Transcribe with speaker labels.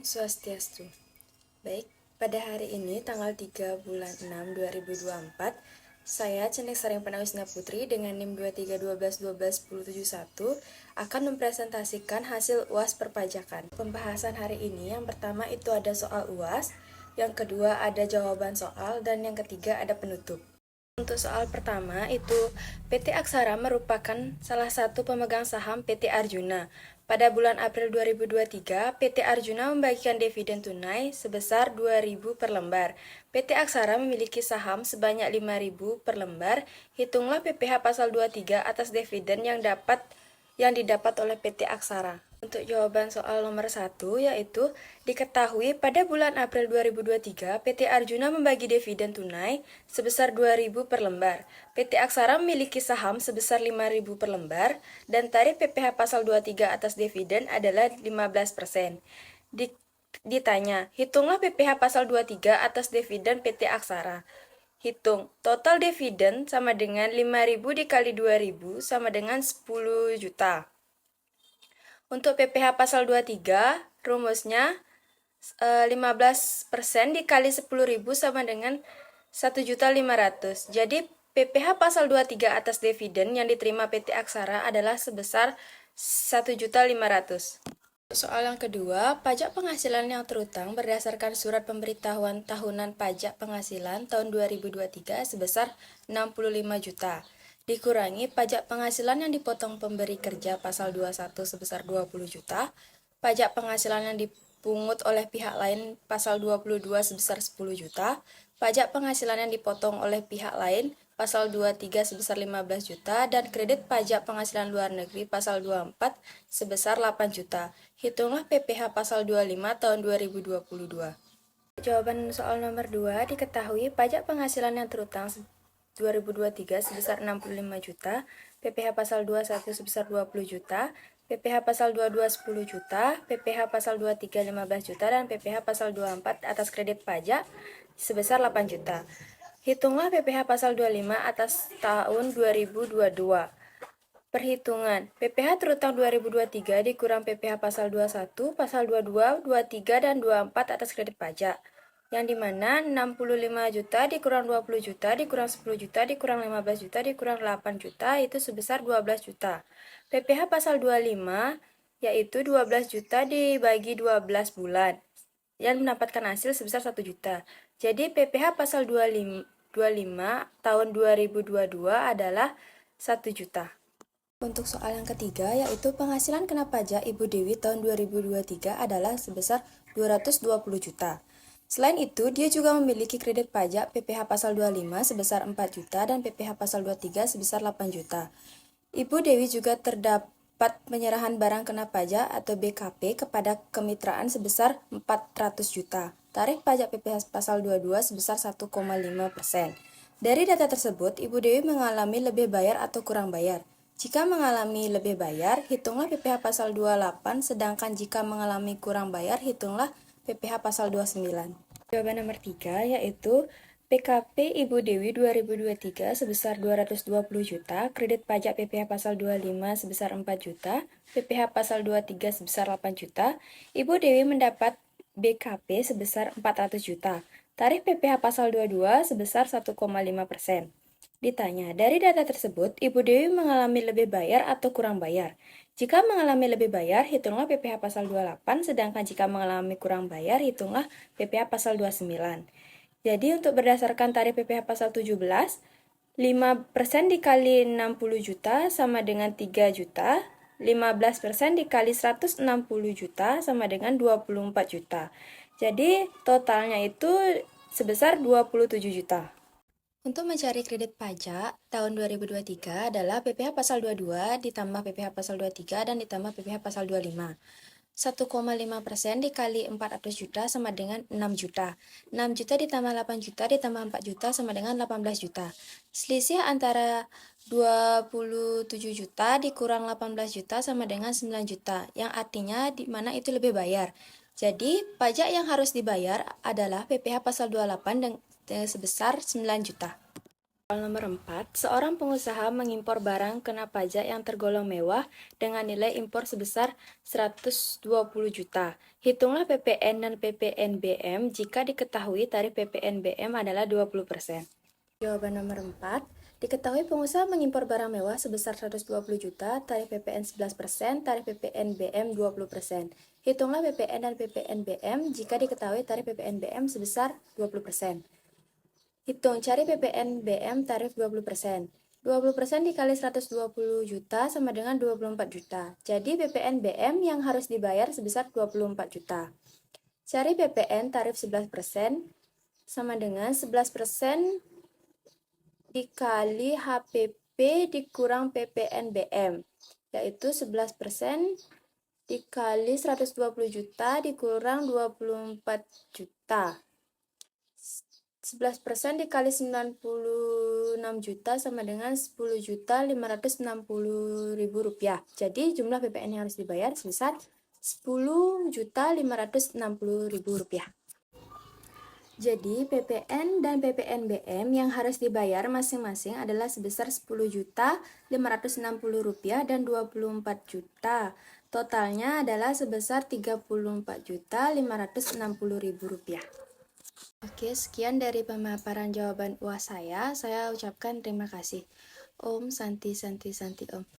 Speaker 1: Swastiastu. Baik, pada hari ini tanggal 3 bulan 6 2024, saya Cenik Saring Penawisna Putri dengan NIM 2312121071 akan mempresentasikan hasil UAS perpajakan. Pembahasan hari ini yang pertama itu ada soal UAS, yang kedua ada jawaban soal, dan yang ketiga ada penutup. Untuk soal pertama itu PT Aksara merupakan salah satu pemegang saham PT Arjuna. Pada bulan April 2023, PT Arjuna membagikan dividen tunai sebesar 2.000 per lembar. PT Aksara memiliki saham sebanyak 5.000 per lembar. Hitunglah PPh pasal 23 atas dividen yang didapat oleh PT Aksara. Untuk jawaban soal nomor 1 yaitu diketahui pada bulan April 2023 PT Arjuna membagi dividen tunai sebesar 2.000 per lembar. PT Aksara memiliki saham sebesar 5.000 per lembar dan tarif PPh pasal 23 atas dividen adalah 15%. Ditanya, hitunglah PPh pasal 23 atas dividen PT Aksara. Hitung, total dividen sama dengan 5.000 dikali 2.000 sama dengan 10 juta. Untuk PPh pasal 23, rumusnya 15% dikali 10.000 sama dengan 1.500.000. Jadi PPh pasal 23 atas dividen yang diterima PT Aksara adalah sebesar 1.500.000. Soal yang kedua, pajak penghasilan yang terutang berdasarkan surat pemberitahuan tahunan pajak penghasilan tahun 2023 sebesar 65 juta. Dikurangi pajak penghasilan yang dipotong pemberi kerja pasal 21 sebesar 20 juta, pajak penghasilan yang dipungut oleh pihak lain pasal 22 sebesar 10 juta, pajak penghasilan yang dipotong oleh pihak lain pasal 23 sebesar 15 juta, dan kredit pajak penghasilan luar negeri pasal 24 sebesar 8 juta. Hitunglah PPh pasal 25 tahun 2022. Jawaban soal nomor 2, diketahui pajak penghasilan yang terutang 2023 sebesar 65 juta, PPh pasal 21 sebesar 20 juta, PPh pasal 22 10 juta, PPh pasal 23 15 juta, dan PPh pasal 24 atas kredit pajak sebesar 8 juta. Hitunglah PPh pasal 25 atas tahun 2022. Perhitungan, PPh terutang 2023 dikurang PPh pasal 21, pasal 22, 23, dan 24 atas kredit pajak, yang dimana 65 juta dikurang 20 juta dikurang 10 juta dikurang 15 juta dikurang 8 juta itu sebesar 12 juta. PPh pasal 25 yaitu 12 juta dibagi 12 bulan yang mendapatkan hasil sebesar 1 juta. Jadi PPh pasal 25 tahun 2022 adalah 1 juta. Untuk soal yang ketiga, yaitu penghasilan kena pajak Ibu Dewi tahun 2023 adalah sebesar 220 juta. Selain itu, dia juga memiliki kredit pajak PPh pasal 25 sebesar 4 juta dan PPh pasal 23 sebesar 8 juta. Ibu Dewi juga terdapat penyerahan barang kena pajak atau BKP kepada kemitraan sebesar 400 juta. Tarif pajak PPh pasal 22 sebesar 1,5%. Dari data tersebut, Ibu Dewi mengalami lebih bayar atau kurang bayar. Jika mengalami lebih bayar, hitunglah PPh pasal 28, sedangkan jika mengalami kurang bayar, hitunglah PPh pasal 29. Jawaban nomor 3 yaitu PKP Ibu Dewi 2023 sebesar 220 juta, kredit pajak PPh pasal 25 sebesar 4 juta, PPh pasal 23 sebesar 8 juta. Ibu Dewi mendapat BKP sebesar 400 juta. Tarif PPh pasal 22 sebesar 1,5%. Ditanya, dari data tersebut, Ibu Dewi mengalami lebih bayar atau kurang bayar? Jika mengalami lebih bayar, hitunglah PPh pasal 28, sedangkan jika mengalami kurang bayar, hitunglah PPh pasal 29. Jadi untuk berdasarkan tarif PPh pasal 17, 5% dikali 60 juta sama dengan 3 juta, 15% dikali 160 juta sama dengan 24 juta. Jadi totalnya itu sebesar 27 juta. Untuk mencari kredit pajak tahun 2023 adalah PPh pasal 22 ditambah PPh pasal 23 dan ditambah PPh pasal 25. 1,5% dikali 400 juta sama dengan 6 juta. 6 juta ditambah 8 juta ditambah 4 juta sama dengan 18 juta. Selisih antara 27 juta dikurang 18 juta sama dengan 9 juta, yang artinya di mana itu lebih bayar. Jadi, pajak yang harus dibayar adalah PPh pasal 28 sebesar 9 juta. Soal nomor 4, seorang pengusaha mengimpor barang kena pajak yang tergolong mewah dengan nilai impor sebesar 120 juta. Hitunglah PPN dan PPNBM jika diketahui tarif PPNBM adalah 20%. Jawaban nomor 4, diketahui pengusaha mengimpor barang mewah sebesar 120 juta, tarif PPN 11%, tarif PPNBM 20%. Hitunglah PPN dan PPNBM jika diketahui tarif PPNBM sebesar 20%. Hitung, cari PPNBM tarif 20%. 20% dikali 120 juta sama dengan 24 juta. Jadi PPNBM yang harus dibayar sebesar 24 juta. Cari PPN tarif 11% sama dengan 11% dikali HPP dikurang PPNBM, yaitu 11% dikali 120 juta dikurang 24 juta. 11% dikali 96 juta sama dengan 10.560.000 rupiah. Jadi jumlah PPN yang harus dibayar sebesar 10.560.000 rupiah. Jadi PPN dan PPNBM yang harus dibayar masing-masing adalah sebesar 10.560.000 rupiah dan 24 juta. Totalnya adalah sebesar 34.560.000 rupiah. Oke, sekian dari pemaparan jawaban UAS saya. Saya ucapkan terima kasih. Om Santi Santi Santi Om.